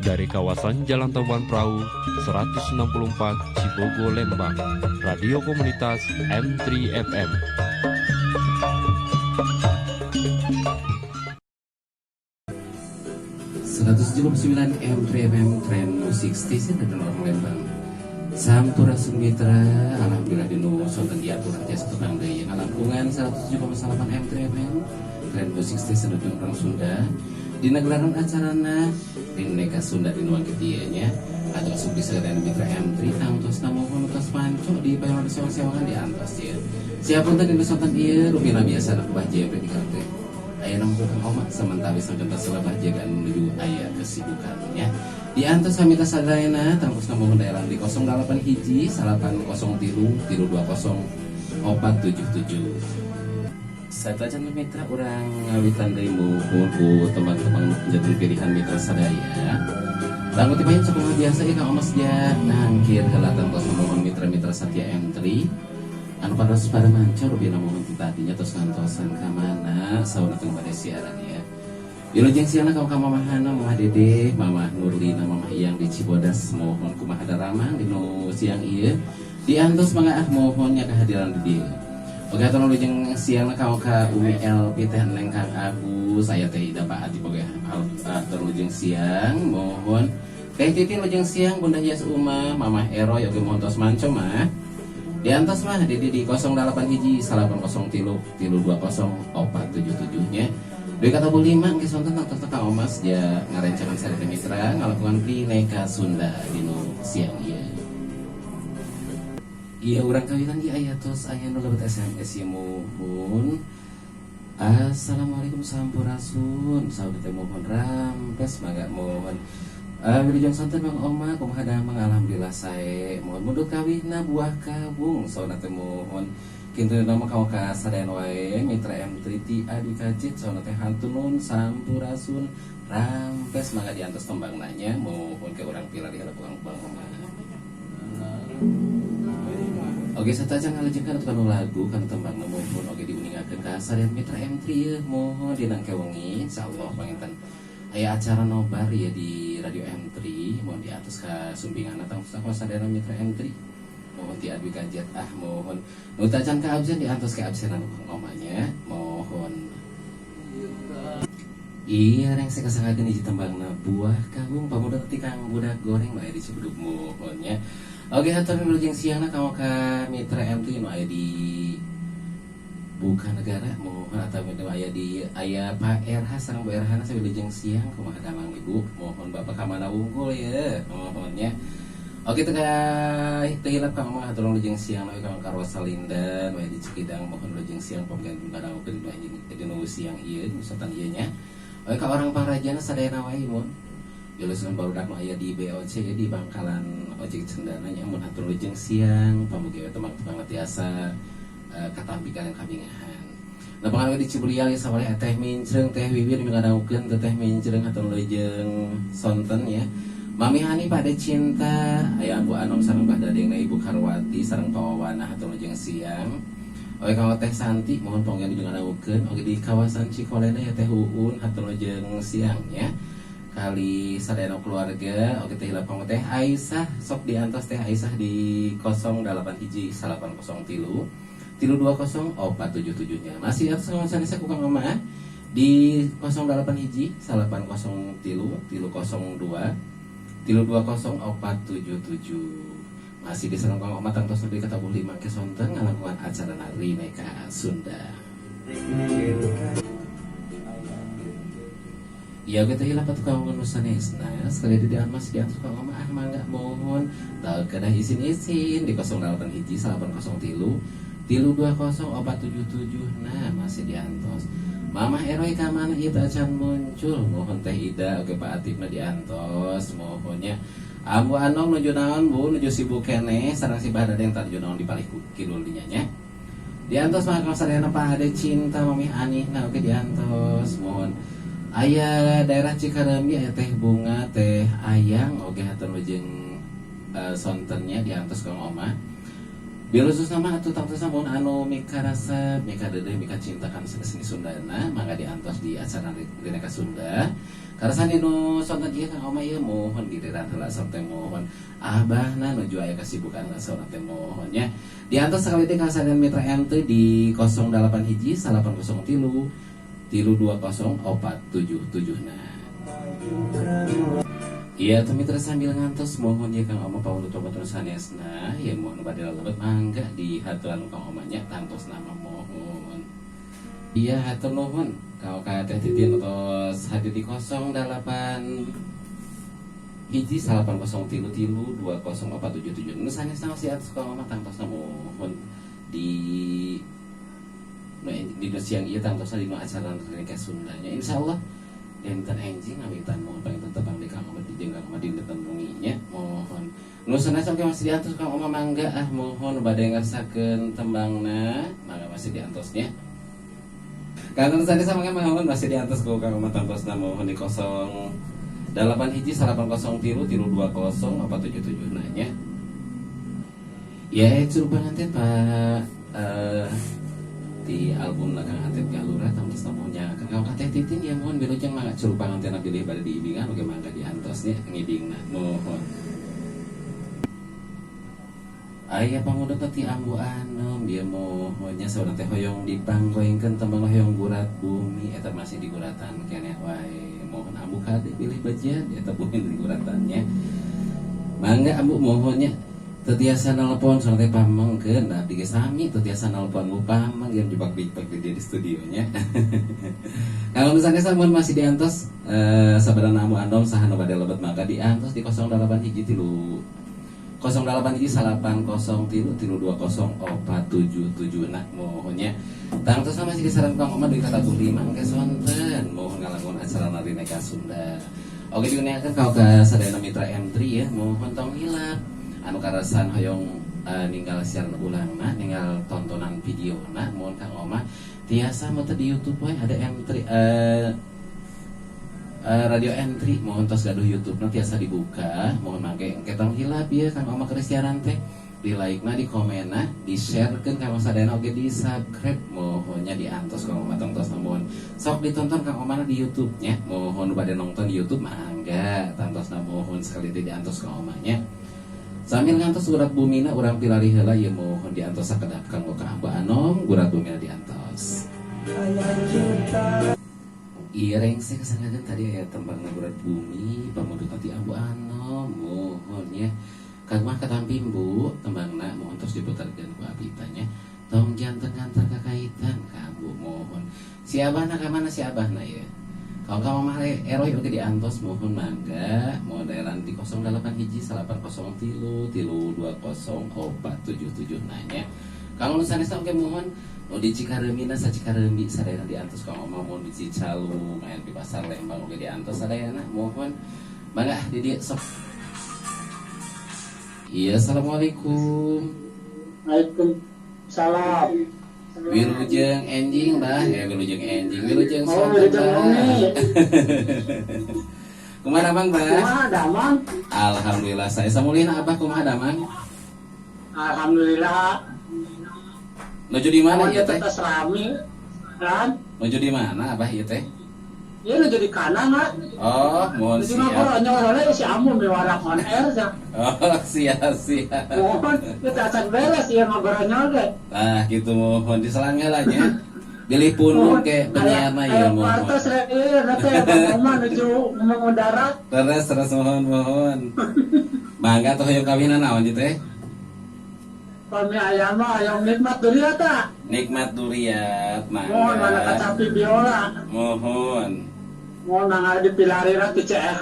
Dari kawasan Jalan Tamban Perahu 164 Cibogo Lembang, Radio Komunitas M3FM. M3FM Tren Musik Station dan orang Lembang. Sampurasun mitra, alhamdulillah dinu sonten diatur jas tukang deui ngalampungan 107,8 M3FM Tren Musik Station dan orang Sunda. Dina gelaran acarana di Neka Sunda di nuang ketianya atau asup di sekedar mitra M3 tangtos namuhun tos panco di payon sewa-sewakan di antos ya. Siapun tadi sonten ieu rupina biasa nak bahje di karte. Aya nang tukang omak sementara sampai salah bahje kan menuju aya kesibukannya. Di antos samita sadayana tangtos namuhun daerah di 08 hiji 803 320 477. Saya jangan mitra orang ngawitan dari muhun ku teman-teman menjadi pilihan mitra sadaya. Lalu tiba-tiba sekolah biasa ya kang omas dia nangkir kelatan kos mohon mitra-mitra Satya M3. Anu pada pada mancor bina mohon tadinya tos ngantosan kamana sauna teng pada siaran ya. Wilujeng siana kau Mama Hana, Mama Dede, Mama Nurlina, Mama Iyang di Cibodas mohon kumaha daramang di nu siang ieu. Di antos mangga mohonnya kehadiran di dieu. Oke, tolong lujeng siang kau ka Umi LP teh neng Kang Agus, saya teh ida Pak Ati boga tolong lujeng siang mohon teh Titi lujeng siang Bunda Hias Uma, Mama Ero yogi mohon tos manco mah. Di antos mah di 08 hiji 803 320 477 nya. Deui kata 5 geus wonten tos ka Omas dia ngarencangan sareng mitra ngalakukan pri Neka Sunda dinu siang ieu. Iya orang kawitan di ayatos aya nu lebet SMS ya mohon. Assalamualaikum sampurasun. Sahabat teh mohon rampes mangga mohon. Wilujeng santen Mang Oma kumaha damang alhamdulillah sae. Mohon mundut kawihna buah kabung sauna teh mohon. Kintu nama kau ka sadean wae mitra M3 ti adi kajit sauna teh hantunun sampurasun rampes mangga diantos tembang nanya mohon ke urang pila di halapan Bang Oma. Oke, sataja ngalajengan tukang lagu kan tembang mohon oke diuningakeun ka sarean mitra M3 ya mohon dinangke wengi insyaallah panginten aya acara nobar ya di radio M3 mohon diatus ka sumbinganna tangtus ka sarean mitra M3 mohon ti adwi kajet mohon nu tacan ka absen diantos ka absenan kang omanya mohon. Iya reng saya kasangakeun hiji tembangna buah kabung pamuda teh kang budak goreng bae di Cibuduk mohonnya. Oke, hatur wilujeng siangna kau ka mitra M3 nu aya di bukan negara mohon atau nu aya di aya Pak RH sareng Bu RH na wilujeng siang kumaha damang Ibu mohon Bapak kamana unggul ya mohonnya. Oke teh hilap ka mah hatur wilujeng siang na ka Rosalinda nu aya di Cikidang mohon wilujeng siang pamgantung kadaokeun nu siang ieu misalkan ieu nya. Oke ka orang Parajana sadayana wae mohon. Jelasan baru dak aya di BOC ya di Bangkalan ojek cendana nya mun hatur lujeng siang pamugi we temang tiasa katampikan kabingahan. Nah pangawe di Ciburial ya sawale teh mincreung teh wiwir ngadaukeun teh mincreung hatur lujeng sonten ya. Mami Hani pada cinta aya Bu Anom sareng Mbah Dadengna Ibu Karwati sareng Pawawana hatur lujeng siang. Oke kalau teh Santi mohon panggilan ngadaukeun oge di kawasan Cikolena ya teh Uun hatur lujeng siang ya. Kali sadayana keluarga oke teh hilap teh Aisyah sok diantos teh Aisyah di 08 hiji 803 320 477 nya masih atas ngomongane saya kukang omah di 08 hiji 803 302 320 477 masih di sareng kang omah tangtos nepi ka 5 ke sonten ngalakuan acara Neka Sunda. Ya kita hilap tukang nusanesna sekali di mas di atas tukang omah mangga mohon teu kedah izin-izin di 08 hiji 803 320 477 nah masih diantos. Mama Eroi kamana ieu acan muncul mohon teh Ida oke Pak Atipna diantos mohonnya. Ambu Anom nuju naon Bu nuju sibuk keneh sareng si Bah Dadeng tadi nuju naon di palih kidul dinya nya. Diantos mah kasadayana Pak Ade cinta Mami Anihna oke diantos mohon. Aya daerah Cikaremi aya teh bunga teh ayang oge hatur lujeng sontennya diantos kang omah. Bilusus nama atuh tangtusna mun anu mika rasa mika dedeh mika cinta kan seni Sundana mangga diantos di acara Rineka Sunda. Karena sani nu sonten ieu Kang Oma ieu mohon giliran heula sok teh mohon abahna nuju aya kasibukan sok teh mohon nya. Diantos sekali teh kasadean mitra MT di 08 hiji 803 320 477 nah. Iya tuh mitra sambil ngantos mohon ya Kang Oma paundut terus sanesna ya mohon bade lebet mangga di haturan Kang Oma nya tangtos nama mohon. Iya hatur nuhun kau teh titin tos hadir di 08 hiji 803 320 477 nu sanesna si atus Kang Oma tangtos nama mohon di siang ieu tangtosna di acara Rineka Sunda nya insyaallah enten enjing ngawitan mohon paling tetepang di Kang Oma di jeung Kang Oma di tentungi nya mohon nu sanesna masih diantos Kang Oma mangga mohon bade ngarsakeun tembangna mangga masih diantosnya. Karena tadi sama kan mohon masih diantos ku Kang Oma tangtosna mohon di 08 hiji 803 320 477 nanya. Ya curup pengantin Pak di album Lakang Atep Galura tangtosna mohonnya Kang Kateh Titin ya mohon bilujeng mangga curup pengantin pilih pada diibingan oge mangga diantosnya ngidingna mohon. Aya pangudot ti ambu anom dia mohonnya saurang teh hoyong dipanggoengkeun tembang hoyong gurat bumi eta masih di guratan keneh wae mohon ambu kade pilih bajian eta bumi di guratannya mangga ambu mohonnya teu tiasa nelpon saurang teh pamengkeun da dige sami teu tiasa nelpon bu pameng yang dibak-bak di studionya. Kalau misalnya sampun masih diantos sabaraha ambu anom saha nu bade lebet mangga diantos di 08 hiji 08 hiji 803 320 477 nah mohonnya tangtosna masih disaran Kang Oma di kata Bumi mangga sonten mohon ngalamun acara Rineka Sunda. Oke diuneakeun ka sadayana mitra M3 ya mohon tong hilap anu karasan hoyong ninggal siaran ulangna ninggal tontonan videona mohon Kang Oma tiasa mah di YouTube we ada M3 radio entry mohon tos gaduh YouTube nanti tiasa dibuka mohon mangke ketong hilap ya Kang Oma Kristianan teh di like na di komena di sharekeun Kang sadayana oge di subscribe mohonnya diantos Kang Oma tongtos mohon sok ditonton Kang Oma di YouTube nya mohon bade nonton di YouTube mangga tongtosna mohon sekali diantos Kang Oma nya sambil ngantos gurat bumina urang pilari heula ieu mohon diantos sakedap kanggo ka Abah Anom gurat bumina diantos. Iya rengsek kesangadan tadi aya tembang gurat bumi pamudut ati Abu Anom mohon ya Kang mah katampim Bu tembangna mohon terus diputarkeun ku abdi tanya tong janten ngantar kakaitan ka Abu mohon si abahna ka mana si abahna ya kalau kamu mah eroi oge diantos mohon mangga modelan di 08 hiji 803 320 477 nanya kalau nu sanesna oge mohon oh di Cikaremina sa Cikarembi sadayana diantos Kang Oma mohon di Cicalu main di pasar Lembang oge diantos sadayana mohon mangga di dieu sok. Iya assalamualaikum. Waalaikumsalam. Wilujeng enjing bah ya wilujeng enjing wilujeng kumaha Bang bah? Kumaha damang? Alhamdulillah saya samulina Abah kumaha damang? Alhamdulillah. Nuju di mana ieu teh? Tetes rami kan? Nuju di mana Abah ieu teh? Ieu nuju di kanan mah. Oh, mohon Nuju mah siap. koronyol heula si Amun di warak on air nya. Oh, siap. Mohon kita acan beres ieu mah koronyol ge. Nah, gitu mohon diselang heula nya. Bilih pun ke penyiar mah ieu mohon. Partos rek ieu na teh mah nuju mengudara. Terus mohon. Mangga tuh hoyong kawinan naon ieu teh? Kami ayam mah ayam nikmat dunia ta. Nikmat duriat, mangga. Mohon mana kacapi biola. Mohon. Mohon mangga dipilariran ti CEH.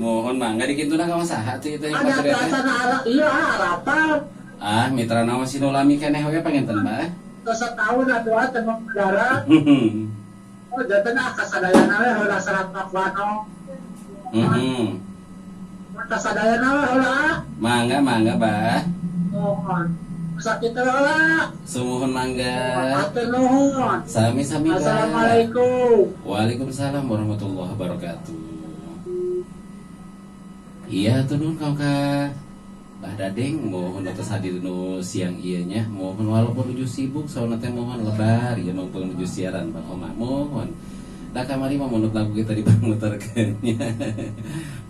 Mohon mangga dikintuna ka saha teh teh Ada perasaan ala iya rapal. Ah, mitra naon si nulami keneh we pangenten Mbah. Terus setahun atuh teh mengudara. Oh jantan kasadayana we heula serat Pakbano. Kasadayana we heula. Mangga Bah. Mohon. Sakit heula. Sumuhun mangga. Atur nuhun. Sami-sami Bah. Assalamualaikum. Waalaikumsalam warahmatullahi wabarakatuh. Iya tuh nun kau ka Bah Dadeng mohon atas hadir nu siang ieu nya mohon walaupun nuju sibuk sauna teh mohon lebar ieu mangpung nuju siaran Bang Oma mohon Da kamari mah menurut lagu kita dipanguterkeun nya.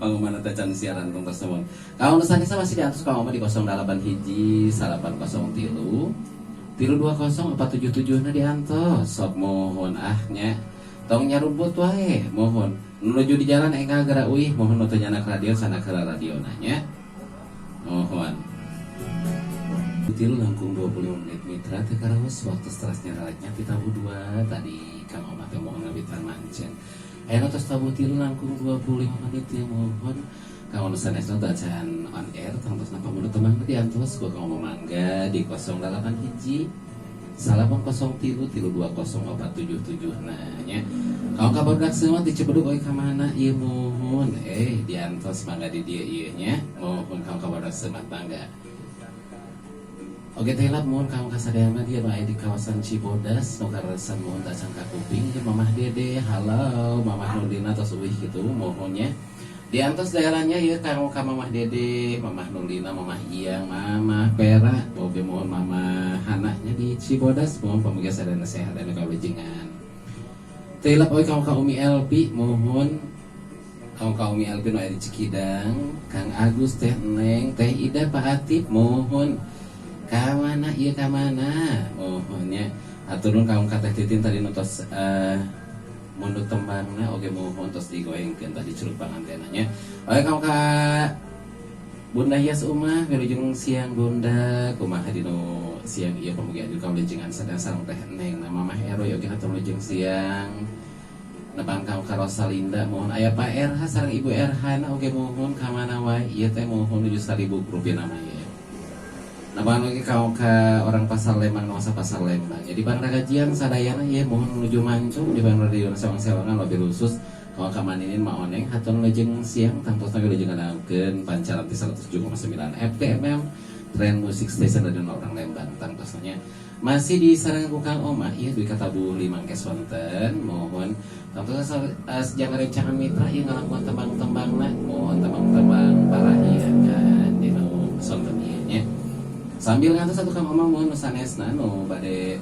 Pangumana teh can siaran tong tersebut. Kamu nusanisa masih diatus kamu mah di 08 hiji 803 320 477 diantos. Sok mohon nya. Tong nyarubut wae mohon. Nuju di jalan enggal geura uih mohon nu teu nyanak radio sana ke radio nya. Mohon. Tilu langkung 25 menit mitra teh karaos waktu seterusnya raleknya kita berdua tadi Kang Oma teh mohon ngabitan mancen. Ayeuna tos tabu tilu langkung 25 menit ya mohon Kang Oma sanesna bacaan on air tangtos napa mun teman diantos ku Kang Oma mangga di 08 hiji 803 320 477 nya. Kau kabar dak semua di Cibeduk oi ka mana ieu mohon diantos mangga di dieu ieu nya. Mohon kau kabar dak semat mangga. Oke telap mohon kamu kasadaya mah dia aya di kawasan Cibodas nu karesan mohon tacang ka kuping ke Mamah Dede. Halo Mamah Nurdina tos uih kitu mohonnya. Di antos daerahnya ya kamu ka Mamah Dede, Mamah Nurdina, Mamah Iyang, Mamah Pera, oge mohon Mamah Hanahnya di Cibodas mohon pamuga sadaya sehat anu kawijengan. Telap oi kamu ka Umi Elpi mohon kamu ka Umi Elpi nu aya di Cikidang, Kang Agus Teh Neng, Teh Ida Pak Atip mohon kamana iya kamana mohonnya aturun kamu kata titin tadi nutos mundur tembangna oge mohon tos digoengkeun tadi curug pangantenanya. Oke kamu ka Bunda Hias Umah wilujeng siang Bunda kumaha dinu siang ieu pamugi adu kawijengan sadaya sareng Teh Neng na Mamah Ero oge hatur wilujeng siang. Nepang kamu ka Rosalinda mohon aya Pak RH sareng Ibu RH na oge mohon kamana wae ieu teh mohon nuju 1.000 rupiah namanya. Nah, lagi kau ke orang Pasar Lembang, nuasa Pasar Lembang. Jadi bang ragajian sadayana ya mohon menuju mancung di bang radio sewang-sewangan lebih khusus. Kau ke maninin ma oneng haton lejeng siang tangtosna lejeng ngadakeun pancaran 107,9 FTMM Tren Musik Station dari orang Lembang tangtosnya. Masih di sareng ku Kang Oma ieu duit katabu 5 kes wonten mohon tangtosna sejak rencangan mitra ieu ngalakuan tembang-tembangna mohon tembang-tembang para ieu kan dinu sonten ieu nya. Sambil ngantos satu Kang Oma mohon sanesna nu bade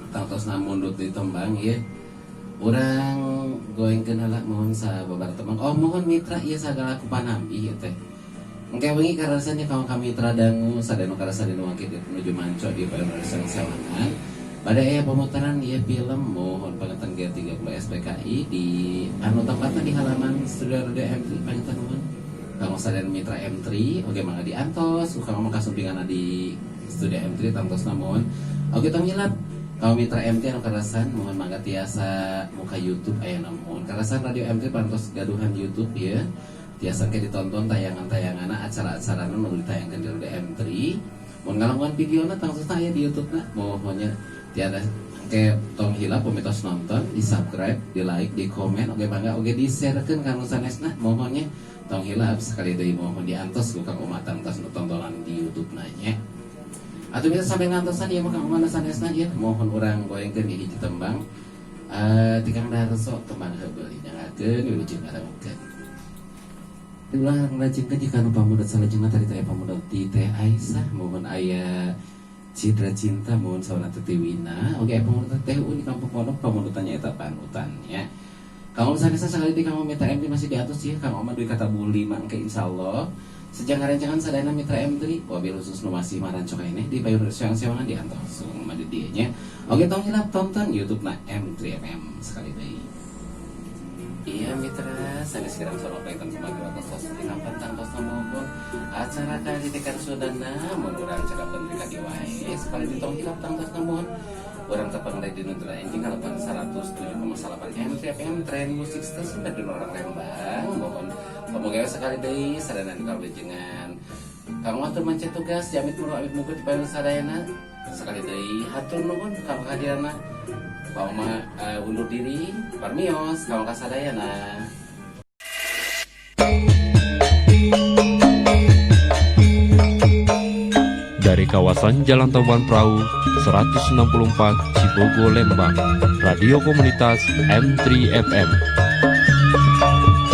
tangtosna mundut di tembang ieu. Urang goengkeun heula mohon sababar tembang. Oh mohon mitra ieu sagala kupanampi ieu teh. Engke wengi karasanya kawan kami mitra dangu sadaya nu karasa dinu wakit menuju manco di Payaran Sawangan. Bade aya pemutaran ieu film mohon panganten G30 SPKI di anu tempatna di halaman Studio Radio M3 panganten nuhun. Kamu sadar mitra M3, oke mangga diantos, kamu makasumpingan di studio M3 tantos namun, oke tong nyelap. Kamu mitra M3 anu karasan, mohon mangga tiasa muka YouTube aya namun. Karasan radio M3 pantos gaduhan YouTube ya. Tiasa ke ditonton tayangan-tayangan acara-acara nu ditayangkeun di radio M3. Mun ngalangkungan videona tangtosna aya di YouTube-na, mohonnya tiada ke tong hilap pemitos nonton, di subscribe, di like, di komen, oke mangga oke di sharekeun kanu sanesna, mohonnya tong hilap sekali deui mohon diantos ku Kang Oma tangtos tontonan di YouTube nanya. Atuh bisa sampai ngantosan ieu Kang Oma sanesna ieu mohon urang goengkeun hiji tembang ti Kang Darso tembang heubeul nyangakeun wilujeng ngarangukeun. Ulah nglajengkeun jika anu pamudot salajengna tadi teh pamudot di Teh Aisyah mohon aya Citra Cinta mohon sawana Tetiwina oge pamudot Teh di Kampung Pondok pamudotannya eta panutannya. Kalau misalnya sekali di kamu mitra M3 masih di atas ya, kamu mah duit kata buli mangke insyaallah. Sejak ngarencangan sadayana mitra M3, wabil khusus nu masih marancok ini di Payur Sewangan di antos mah di dieu nya. Oke tong hilap tonton YouTube na M3FM sekali deui. Iya mitra, saya sekarang soal pengen sebagai waktu di kampan tantos mohon acara kali tekan sudana mun urang cekap penting di wae sekali ditong hilap tantos mohon. Orang tepang dari Nuntra Enjing halaman 107,8 MTFM Tren Musik Station dari orang Lembang mohon pemoga sekali deui sadana kawijengan kang watur mancet tugas jamit muru amit mugut di Payun sadayana sekali deui hatur nuhun ka kehadiranna pauma undur diri parmios ka kasadayana. Dari kawasan Jalan Taman Perahu 164 Cibogo Lembang, Radio Komunitas M3FM